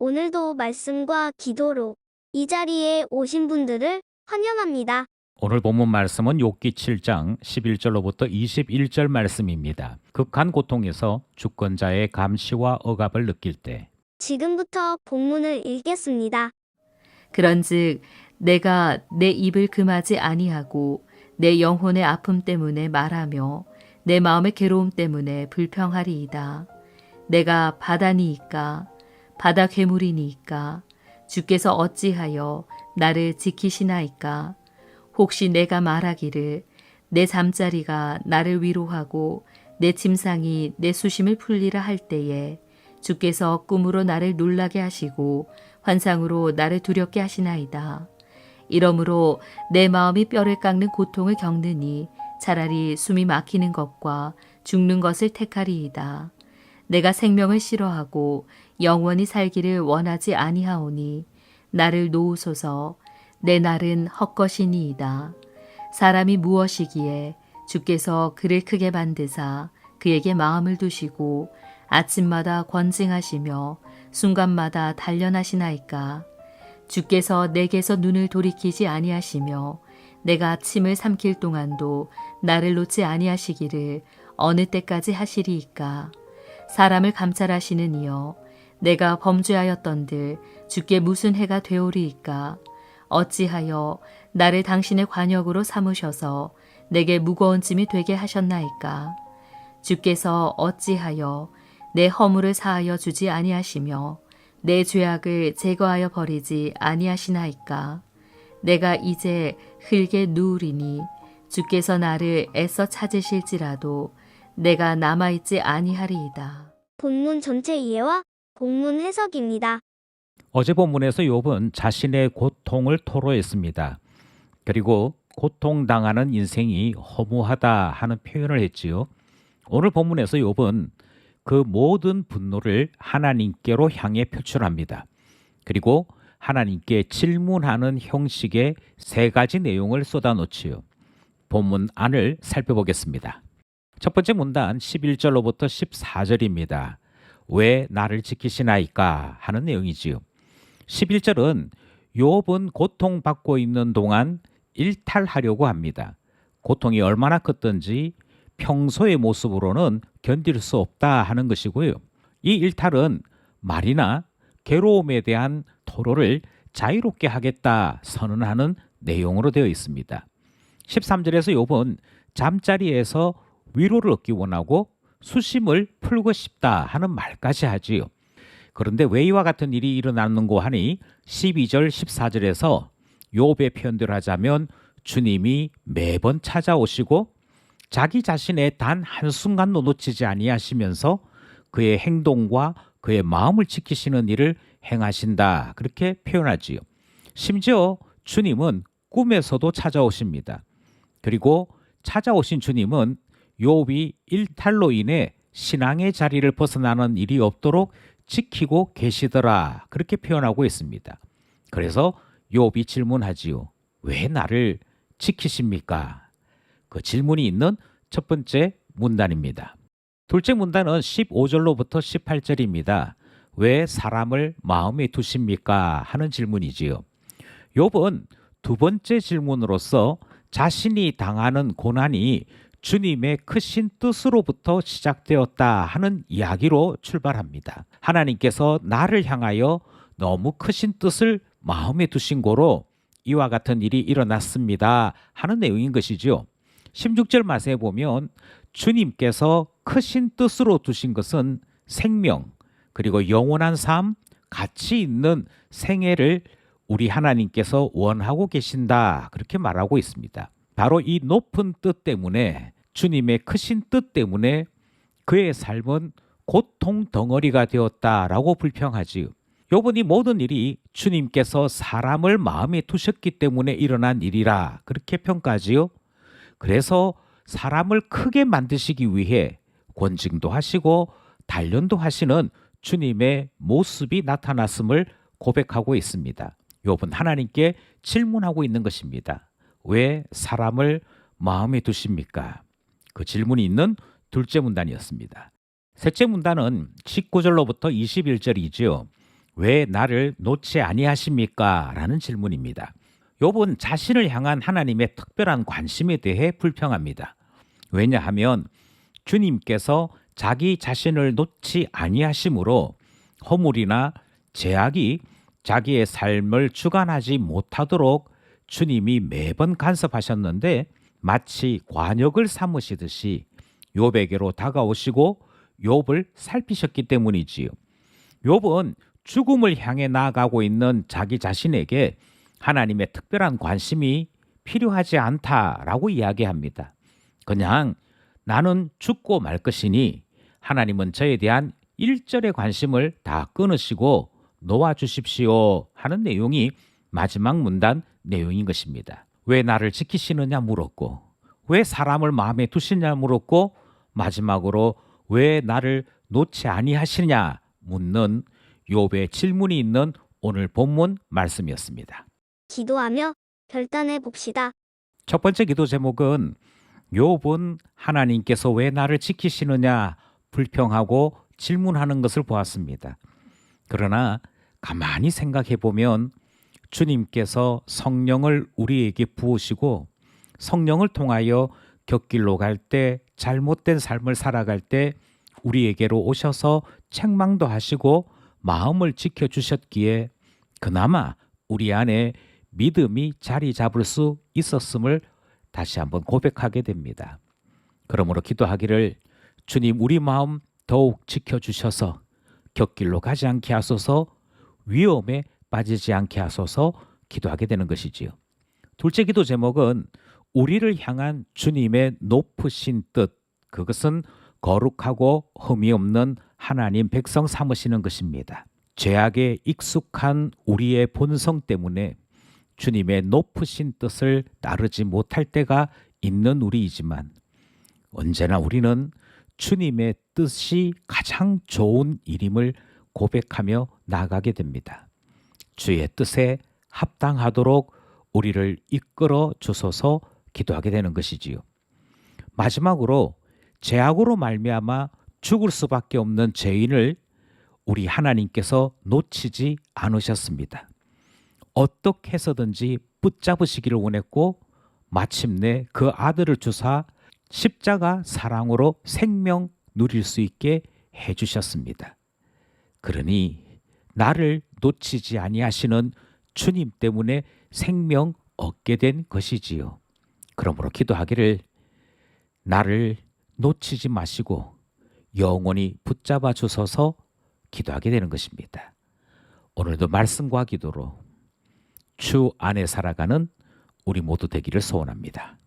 오늘도 말씀과 기도로 이 자리에 오신 분들을 환영합니다. 오늘 본문 말씀은 욥기 7장 11절로부터 21절 말씀입니다. 극한 고통에서 주권자의 감시와 억압을 느낄 때 지금부터 본문을 읽겠습니다. 그런즉 내가 내 입을 금하지 아니하고 내 영혼의 아픔 때문에 말하며 내 마음의 괴로움 때문에 불평하리이다. 내가 바다니이까 바다 괴물이니이까 주께서 어찌하여 나를 지키시나이까. 혹시 내가 말하기를 내 잠자리가 나를 위로하고 내 침상이 내 수심을 풀리라 할 때에 주께서 꿈으로 나를 놀라게 하시고 환상으로 나를 두렵게 하시나이다. 이러므로 내 마음이 뼈를 깎는 고통을 겪느니 차라리 숨이 막히는 것과 죽는 것을 택하리이다. 내가 생명을 싫어하고 영원히 살기를 원하지 아니하오니 나를 놓으소서. 내 날은 헛것이니이다. 사람이 무엇이기에 주께서 그를 크게 만드사 그에게 마음을 두시고 아침마다 권징하시며 순간마다 단련하시나이까. 주께서 내게서 눈을 돌이키지 아니하시며 내가 침을 삼킬 동안도 나를 놓지 아니하시기를 어느 때까지 하시리이까. 사람을 감찰하시는 이여 내가 범죄하였던들 주께 무슨 해가 되오리이까. 어찌하여 나를 당신의 관역으로 삼으셔서 내게 무거운 짐이 되게 하셨나이까. 주께서 어찌하여 내 허물을 사하여 주지 아니하시며 내 죄악을 제거하여 버리지 아니하시나이까. 내가 이제 흙에 누우리니 주께서 나를 애써 찾으실지라도 내가 남아있지 아니하리이다. 본문 전체 이해와 본문 해석입니다. 어제 본문에서 욥은 자신의 고통을 토로했습니다. 그리고 고통당하는 인생이 허무하다 하는 표현을 했지요. 오늘 본문에서 욥은 그 모든 분노를 하나님께로 향해 표출합니다. 그리고 하나님께 질문하는 형식의 세 가지 내용을 쏟아놓지요. 본문 안을 살펴보겠습니다. 첫 번째 문단 11절로부터 14절입니다. 왜 나를 지키시나이까 하는 내용이지요. 11절은 욥은 고통받고 있는 동안 일탈하려고 합니다. 고통이 얼마나 컸던지 평소의 모습으로는 견딜 수 없다 하는 것이고요. 이 일탈은 말이나 괴로움에 대한 토로를 자유롭게 하겠다 선언하는 내용으로 되어 있습니다. 13절에서 욥은 잠자리에서 위로를 얻기 원하고 수심을 풀고 싶다 하는 말까지 하지요. 그런데 왜 이와 같은 일이 일어났는고 하니 12절 14절에서 욥의 표현대로 하자면 주님이 매번 찾아오시고 자기 자신의 단 한순간도 놓치지 아니하시면서 그의 행동과 그의 마음을 지키시는 일을 행하신다 그렇게 표현하지요. 심지어 주님은 꿈에서도 찾아오십니다. 그리고 찾아오신 주님은 욥이 일탈로 인해 신앙의 자리를 벗어나는 일이 없도록 지키고 계시더라 그렇게 표현하고 있습니다. 그래서 욥이 질문하지요. 왜 나를 지키십니까? 그 질문이 있는 첫 번째 문단입니다. 둘째 문단은 15절로부터 18절입니다. 왜 사람을 마음에 두십니까? 하는 질문이지요. 욥은 두 번째 질문으로서 자신이 당하는 고난이 주님의 크신 뜻으로부터 시작되었다 하는 이야기로 출발합니다. 하나님께서 나를 향하여 너무 크신 뜻을 마음에 두신 고로 이와 같은 일이 일어났습니다 하는 내용인 것이죠. 16절 말씀에 보면 주님께서 크신 뜻으로 두신 것은 생명 그리고 영원한 삶, 가치 있는 생애를 우리 하나님께서 원하고 계신다 그렇게 말하고 있습니다. 바로 이 높은 뜻 때문에 주님의 크신 뜻 때문에 그의 삶은 고통 덩어리가 되었다라고 불평하지요. 욥은 모든 일이 주님께서 사람을 마음에 두셨기 때문에 일어난 일이라 그렇게 평가하지요. 그래서 사람을 크게 만드시기 위해 권징도 하시고 단련도 하시는 주님의 모습이 나타났음을 고백하고 있습니다. 욥은 하나님께 질문하고 있는 것입니다. 왜 사람을 마음에 두십니까? 그 질문이 있는 둘째 문단이었습니다. 셋째 문단은 19절로부터 21절이지요. 왜 나를 놓지 아니하십니까? 라는 질문입니다. 욥은 자신을 향한 하나님의 특별한 관심에 대해 불평합니다. 왜냐하면 주님께서 자기 자신을 놓지 아니하심으로 허물이나 제약이 자기의 삶을 주관하지 못하도록 주님이 매번 간섭하셨는데 마치 관역을 삼으시듯이 욥에게로 다가오시고 욥을 살피셨기 때문이지요. 욥은 죽음을 향해 나아가고 있는 자기 자신에게 하나님의 특별한 관심이 필요하지 않다라고 이야기합니다. 그냥 나는 죽고 말 것이니 하나님은 저에 대한 일절의 관심을 다 끊으시고 놓아주십시오 하는 내용이 마지막 문단 내용인 것입니다. 왜 나를 지키시느냐 물었고, 왜 사람을 마음에 두시냐 물었고, 마지막으로 왜 나를 놓지 아니하시냐 묻는 욥의 질문이 있는 오늘 본문 말씀이었습니다. 기도하며 결단해 봅시다. 첫 번째 기도 제목은 욥은 하나님께서 왜 나를 지키시느냐 불평하고 질문하는 것을 보았습니다. 그러나 가만히 생각해 보면 주님께서 성령을 우리에게 부으시고 성령을 통하여 곁길로 갈 때, 잘못된 삶을 살아갈 때 우리에게로 오셔서 책망도 하시고 마음을 지켜주셨기에 그나마 우리 안에 믿음이 자리 잡을 수 있었음을 다시 한번 고백하게 됩니다. 그러므로 기도하기를 주님 우리 마음 더욱 지켜주셔서 곁길로 가지 않게 하소서, 위험에 빠지지 않게 하소서 기도하게 되는 것이지요. 둘째 기도 제목은 우리를 향한 주님의 높으신 뜻, 그것은 거룩하고 흠이 없는 하나님 백성 삼으시는 것입니다. 죄악에 익숙한 우리의 본성 때문에 주님의 높으신 뜻을 따르지 못할 때가 있는 우리이지만 언제나 우리는 주님의 뜻이 가장 좋은 일임을 고백하며 나아가게 됩니다. 주의 뜻에 합당하도록 우리를 이끌어 주소서 기도하게 되는 것이지요. 마지막으로 죄악으로 말미암아 죽을 수밖에 없는 죄인을 우리 하나님께서 놓치지 않으셨습니다. 어떻게 해서든지 붙잡으시기를 원했고 마침내 그 아들을 주사 십자가 사랑으로 생명 누릴 수 있게 해주셨습니다. 그러니 나를 놓치지 아니하시는 주님 때문에 생명 얻게 된 것이지요. 그러므로 기도하기를 나를 놓치지 마시고 영원히 붙잡아 주셔서 기도하게 되는 것입니다. 오늘도 말씀과 기도로 주 안에 살아가는 우리 모두 되기를 소원합니다.